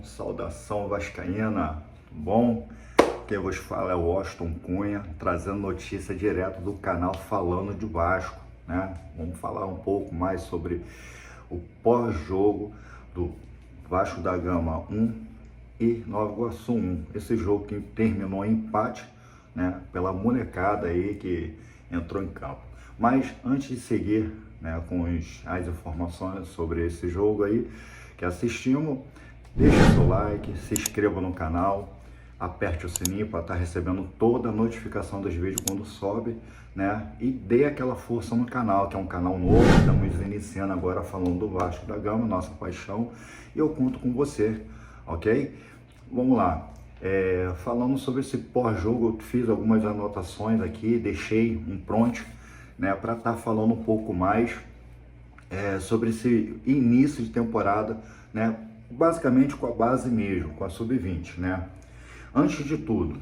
Saudação vascaína, bom? Quem vos fala é o Washington Cunha, trazendo notícia direto do canal Falando de Vasco, né? Vamos falar um pouco mais sobre o pós-jogo do Vasco da Gama 1 e Nova Iguaçu 1. Esse jogo que terminou em empate, né? Pela molecada aí que entrou em campo. Mas antes de seguir, né, com as informações sobre esse jogo aí que assistimos, deixe seu like, se inscreva no canal, aperte o sininho para estar recebendo toda a notificação dos vídeos quando sobe, né? E dê aquela força no canal, que é um canal novo, estamos iniciando agora falando do Vasco da Gama, nossa paixão, e eu conto com você, ok? Vamos lá, falando sobre esse pós-jogo, eu fiz algumas anotações aqui, deixei um prompt, né, para estar falando um pouco mais sobre esse início de temporada, né, basicamente com a base mesmo, com a sub-20, né. Antes de tudo,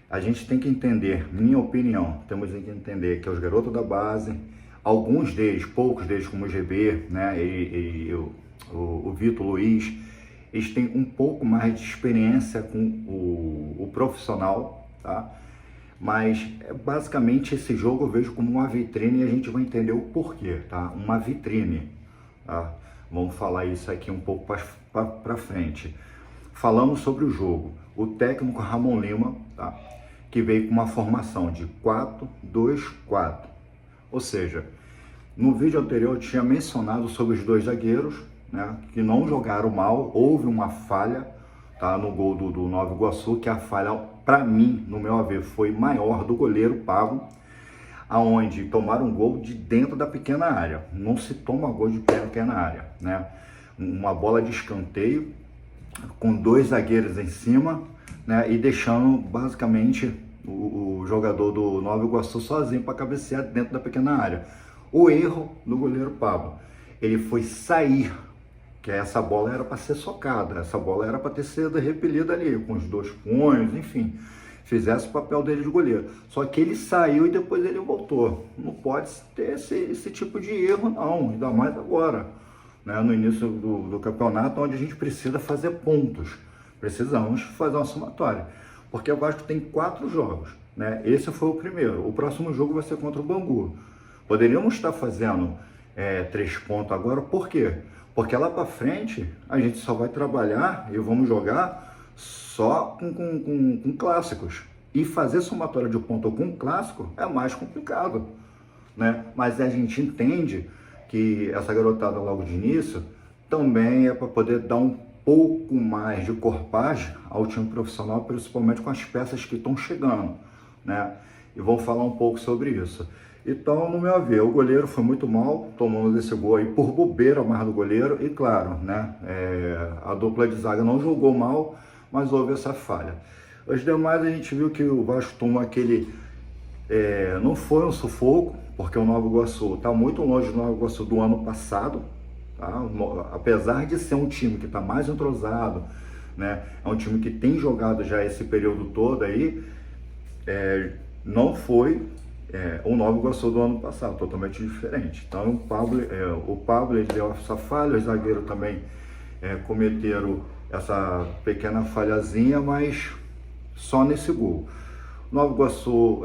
a gente tem que entender, minha opinião, temos que entender que os garotos da base, alguns deles, poucos deles, como o GB, né, e o Vitor Luiz, eles têm um pouco mais de experiência com o profissional, tá? Mas basicamente esse jogo eu vejo como uma vitrine e a gente vai entender o porquê, tá? Uma vitrine, tá? Vamos falar isso aqui um pouco para frente. Falando sobre o jogo, o técnico Ramon Lima, tá? Que veio com uma formação de 4-2-4. Ou seja, no vídeo anterior eu tinha mencionado sobre os dois zagueiros, né? Que não jogaram mal, houve uma falha, tá, no gol do Nova Iguaçu, que a falha, para mim, no meu ver, foi maior do goleiro Pablo, aonde tomaram um gol de dentro da pequena área. Não se toma gol de pequena área, né? Uma bola de escanteio, com dois zagueiros em cima, né? E deixando, basicamente, o jogador do Nova Iguaçu sozinho para cabecear dentro da pequena área. O erro do goleiro Pablo, ele foi sair, que essa bola era para ser socada, essa bola era para ter sido repelida ali, com os dois punhos, enfim, fizesse o papel dele de goleiro. Só que ele saiu e depois ele voltou. Não pode ter esse tipo de erro, não, ainda mais agora, né, no início do campeonato, onde a gente precisa fazer pontos, precisamos fazer uma somatória, porque o Vasco tem 4 jogos, né? Esse foi o primeiro, o próximo jogo vai ser contra o Bangu. Poderíamos estar fazendo 3 pontos agora, por quê? Porque lá para frente a gente só vai trabalhar e vamos jogar só com clássicos. E fazer somatória de ponto com um clássico é mais complicado, né? Mas a gente entende que essa garotada logo de início também é para poder dar um pouco mais de corpagem ao time profissional, principalmente com as peças que estão chegando, né? E vou falar um pouco sobre isso. Então, no meu ver, o goleiro foi muito mal, tomando esse gol aí por bobeira mais do goleiro. E claro, né, a dupla de zaga não jogou mal, mas houve essa falha. Os demais a gente viu que o Vasco tomou aquele... não foi um sufoco, porque o Nova Iguaçu está muito longe do Nova Iguaçu do ano passado, tá? Apesar de ser um time que está mais entrosado, né, é um time que tem jogado já esse período todo aí, não foi... o Nova Iguaçu do ano passado, totalmente diferente. Então o Pablo ele deu essa falha, os zagueiros também cometeram essa pequena falhazinha, mas só nesse gol. O Nova Iguaçu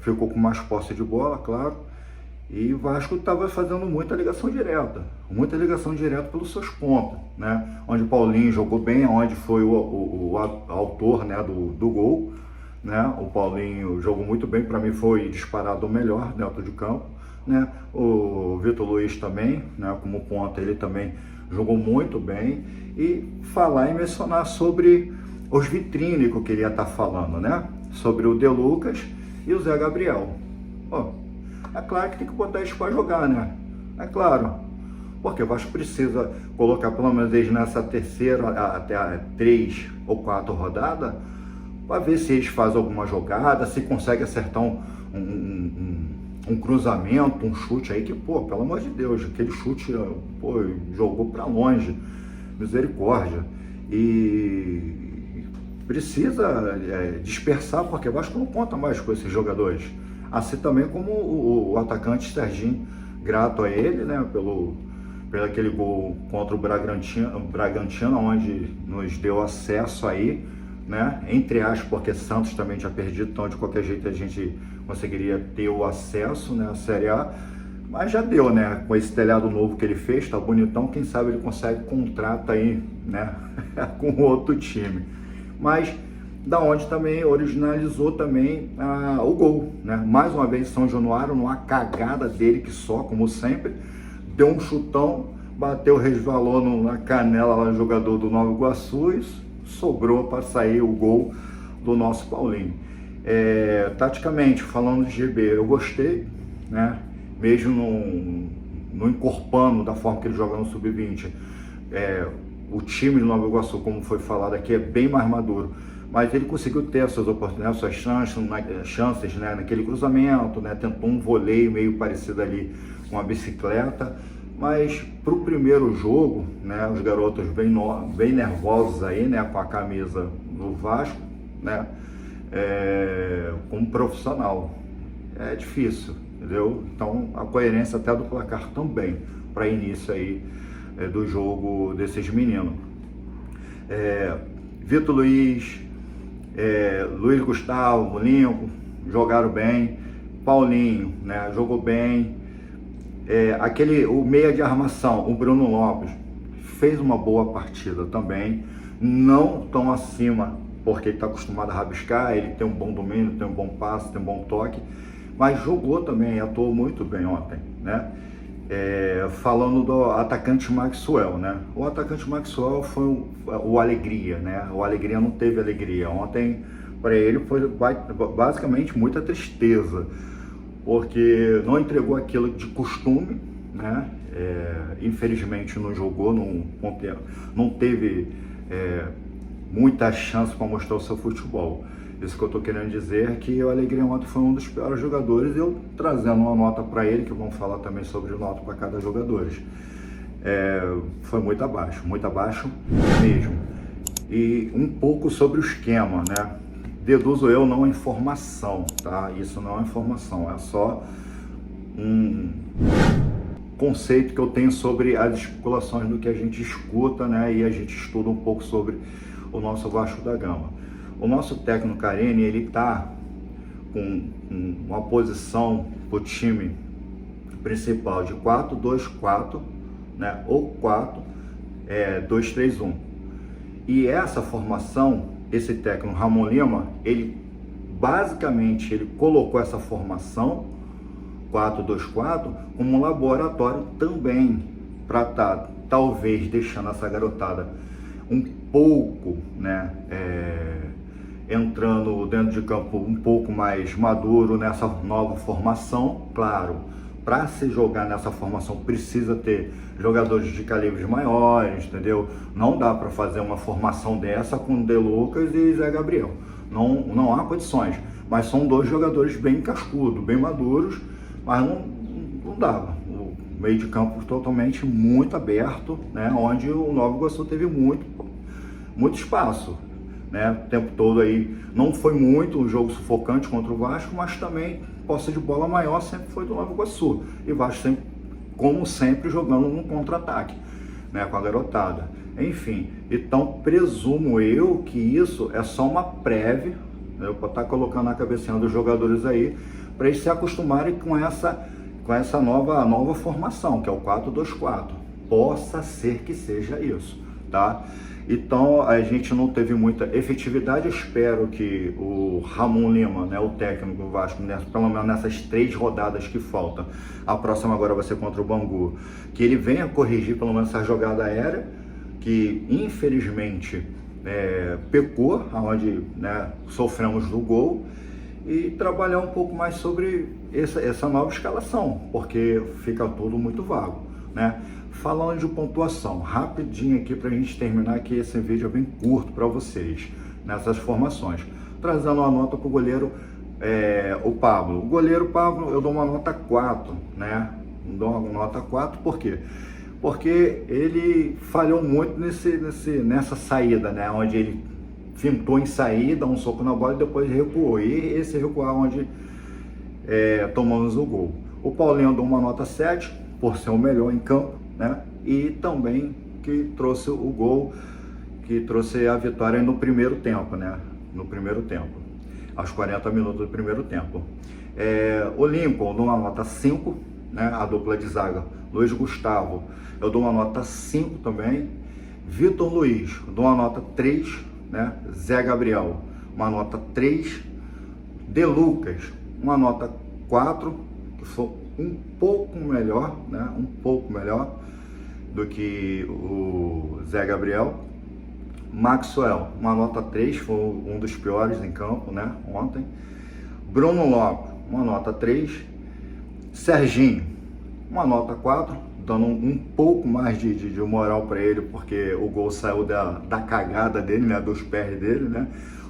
ficou com mais posse de bola, claro, e o Vasco estava fazendo muita ligação direta pelos seus pontos, né? Onde o Paulinho jogou bem, onde foi o autor, né, do gol, né? O Paulinho jogou muito bem, para mim foi disparado o melhor dentro de campo, né? O Vitor Luiz também, né, como ponta, ele também jogou muito bem. E falar e mencionar sobre os vitrines que eu queria estar falando, né? Sobre o De Lucas e o Zé Gabriel. É claro que tem que botar eles para jogar, né? É claro, porque o Vasco precisa colocar pelo menos eles nessa terceira até a 3 ou 4 rodada, para ver se eles fazem alguma jogada, se consegue acertar um cruzamento, um chute aí que, pô, pelo amor de Deus, aquele chute, pô, jogou para longe, misericórdia. E precisa dispersar, porque o Vasco não conta mais com esses jogadores. Assim também como o atacante Serginho, grato a ele, né, pelo aquele gol contra o Bragantino, onde nos deu acesso aí, né? Entre aspas, porque Santos também tinha perdido, então de qualquer jeito a gente conseguiria ter o acesso, né, à Série A. Mas já deu, né? Com esse telhado novo que ele fez, tá bonitão, quem sabe ele consegue contrato aí, né? Com outro time. Mas da onde também originalizou também o gol, né? Mais uma vez São Januário, numa cagada dele que só, como sempre, deu um chutão, bateu, resvalou na canela lá do jogador do Nova Iguaçu e sobrou para sair o gol do nosso Paulinho. Taticamente, falando de GB, eu gostei, né? Mesmo não encorpando da forma que ele joga no Sub-20, o time do Nova Iguaçu, como foi falado aqui, é bem mais maduro, mas ele conseguiu ter as suas oportunidades, suas chances, né, naquele cruzamento, né, tentou um voleio meio parecido ali com a bicicleta, mas para o primeiro jogo, né, os garotos bem nervosos aí, né, com a camisa do Vasco, né, como profissional, é difícil, entendeu? Então a coerência até do placar também, para início aí do jogo desses meninos. Vitor Luiz, Luiz Gustavo, Lincoln jogaram bem, Paulinho, né, jogou bem, o meia de armação, o Bruno Lopes, fez uma boa partida também, não tão acima, porque ele está acostumado a rabiscar, ele tem um bom domínio, tem um bom passe, tem um bom toque, mas jogou também, atuou muito bem ontem, né? Falando do atacante Maxwell, né? O atacante Maxwell foi o alegria, né? O alegria não teve alegria. Ontem, para ele, foi basicamente muita tristeza, porque não entregou aquilo de costume, né? Infelizmente não jogou, não teve muita chance para mostrar o seu futebol. Isso que eu estou querendo dizer é que o Alegria ontem foi um dos piores jogadores, eu trazendo uma nota para ele, que vamos falar também sobre nota para cada jogador. Foi muito abaixo mesmo. E um pouco sobre o esquema, né? Deduzo eu, não é informação, tá? Isso não é informação, é só um conceito que eu tenho sobre as especulações do que a gente escuta, né? E a gente estuda um pouco sobre o nosso Vasco da Gama. O nosso técnico Carene, ele está com uma posição para o time principal de 4-2-4, né, ou 4-2-3-1. E essa formação, esse técnico Ramon Lima, ele basicamente colocou essa formação 4-2-4 como um laboratório também para estar talvez deixando essa garotada um pouco, né, entrando dentro de campo um pouco mais maduro nessa nova formação. Claro, para se jogar nessa formação precisa ter jogadores de calibres maiores, entendeu? Não dá para fazer uma formação dessa com De Lucas e Zé Gabriel, não há condições, mas são dois jogadores bem cascudos, bem maduros, mas não dava. O meio de campo totalmente muito aberto, né? Onde o Nova Iguaçu teve muito espaço, né? O tempo todo aí, não foi muito um jogo sufocante contra o Vasco, mas também posse de bola maior sempre foi do Nova Iguaçu, e o Vasco sempre, como sempre, jogando no contra-ataque, né, com a garotada. Enfim, então presumo eu que isso é só uma prévia, né, para estar colocando na cabecinha dos jogadores aí, para eles se acostumarem com essa nova formação, que é o 4-2-4. Possa ser que seja isso, tá? Então a gente não teve muita efetividade. Eu espero que o Ramon Lima, né, o técnico do Vasco, pelo menos nessas 3 rodadas que faltam, a próxima agora vai ser contra o Bangu, que ele venha corrigir pelo menos essa jogada aérea, que infelizmente pecou, onde, né, sofremos do gol, e trabalhar um pouco mais sobre essa nova escalação, porque fica tudo muito vago, né? Falando de pontuação, rapidinho aqui para a gente terminar, que esse vídeo é bem curto para vocês, nessas formações. Trazendo uma nota para o goleiro, o Pablo. O goleiro Pablo, eu dou uma nota 4, né? Dou uma nota 4, por quê? Porque ele falhou muito nessa saída, né? Onde ele fintou em sair, dá um soco na bola e depois recuou. E esse recuar onde tomamos o gol. O Paulinho, eu dou uma nota 7, por ser o melhor em campo, né? e também que trouxe o gol, que trouxe a vitória no primeiro tempo, né? No primeiro tempo, aos 40 minutos do primeiro tempo. O Lincoln, eu dou uma nota 5, né? A dupla de zaga, Luiz Gustavo, eu dou uma nota 5 também. Vitor Luiz, eu dou uma nota 3, né? Zé Gabriel, uma nota 3. De Lucas, uma nota 4, que foi um pouco melhor, né? Um pouco melhor do que o Zé Gabriel. Maxwell, uma nota 3, foi um dos piores em campo, né? Ontem. Bruno Lopes, uma nota 3. Serginho, uma nota 4, dando um pouco mais de moral para ele, porque o gol saiu da cagada dele, né? Dos pés dele, né?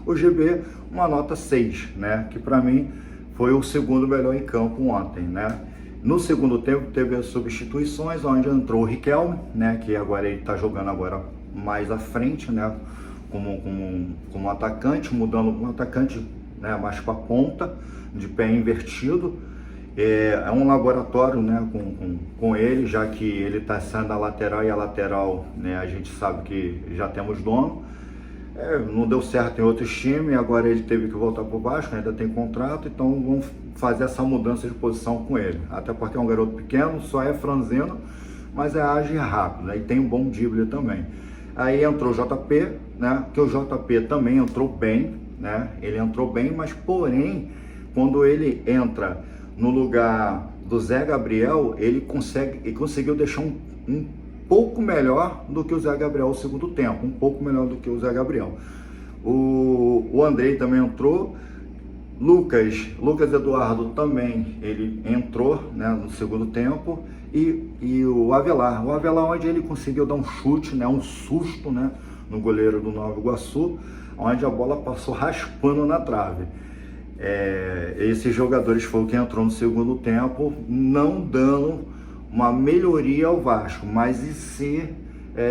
O GB, uma nota 6, né? Que para mim foi o segundo melhor em campo ontem, né? No segundo tempo teve as substituições, onde entrou o Riquelme, né? Que agora ele está jogando agora mais à frente, né? Como atacante, mudando um atacante, né? Mais para a ponta, de pé invertido. É um laboratório, né? Com ele, já que ele está saindo da lateral, e a lateral, né? A gente sabe que já temos dono. Não deu certo em outros times, agora ele teve que voltar para o Vasco, ainda tem contrato, então vamos fazer essa mudança de posição com ele. Até porque é um garoto pequeno, só é franzino, mas age rápido, né? E tem um bom drible também. Aí entrou o JP, né? Que o JP também entrou bem, né? Ele entrou bem, mas porém, quando ele entra no lugar do Zé Gabriel, ele conseguiu deixar um pouco melhor do que o Zé Gabriel no segundo tempo, um pouco melhor do que o Zé Gabriel. O Andrei também entrou, Lucas Eduardo também, ele entrou, né, no segundo tempo, e o Avelar onde ele conseguiu dar um chute, né, um susto, né, no goleiro do Nova Iguaçu, onde a bola passou raspando na trave. Esses jogadores foram quem entrou no segundo tempo, não dando uma melhoria ao Vasco, mas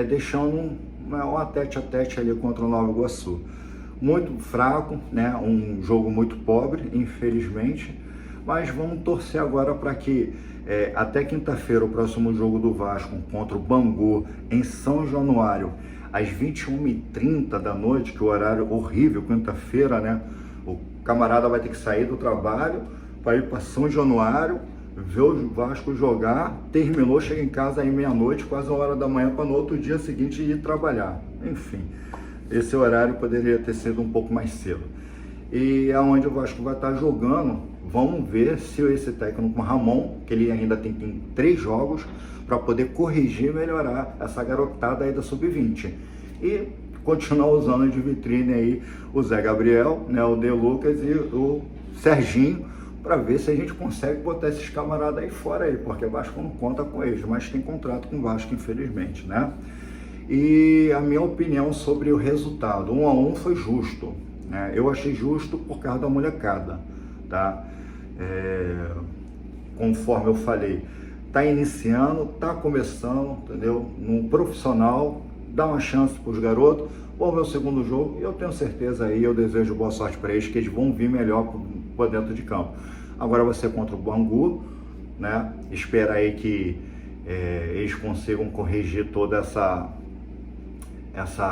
deixando um tete a tete ali contra o Nova Iguaçu. Muito fraco, né? Um jogo muito pobre, infelizmente, mas vamos torcer agora para que até quinta-feira, o próximo jogo do Vasco contra o Bangu, em São Januário, às 21h30 da noite, que é o horário horrível, quinta-feira, né? O camarada vai ter que sair do trabalho para ir para São Januário, ver o Vasco jogar, terminou, chega em casa aí meia-noite, quase 1h da manhã, para no outro dia seguinte ir trabalhar. Enfim, esse horário poderia ter sido um pouco mais cedo. E aonde o Vasco vai estar jogando, vamos ver se esse técnico Ramon, que ele ainda tem 3 jogos, para poder corrigir e melhorar essa garotada aí da Sub-20. E continuar usando de vitrine aí o Zé Gabriel, né, o De Lucas e o Serginho, para ver se a gente consegue botar esses camaradas aí fora aí, porque o Vasco não conta com eles, mas tem contrato com o Vasco, infelizmente, né? E a minha opinião sobre o resultado, 1-1 foi justo, né? Eu achei justo por causa da molecada, tá? Conforme eu falei, tá iniciando, tá começando, entendeu? No profissional, dá uma chance para os garotos. Vamos ver o segundo jogo, e eu tenho certeza aí, eu desejo boa sorte para eles, que eles vão vir melhor por dentro de campo. Agora vai ser contra o Bangu, né? Espera aí que eles consigam corrigir toda essa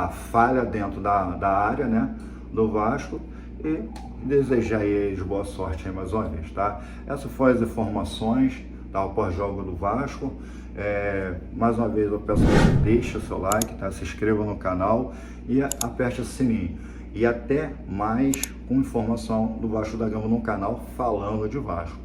falha dentro da área, né, do Vasco, e desejar a eles boa sorte aí mais uma vez, tá? Essas foram as informações, tá, pós-jogo do Vasco. Mais uma vez eu peço que você deixe o seu like, tá? Se inscreva no canal e aperte o sininho. E até mais com informação do Vasco da Gama no canal Falando de Vasco.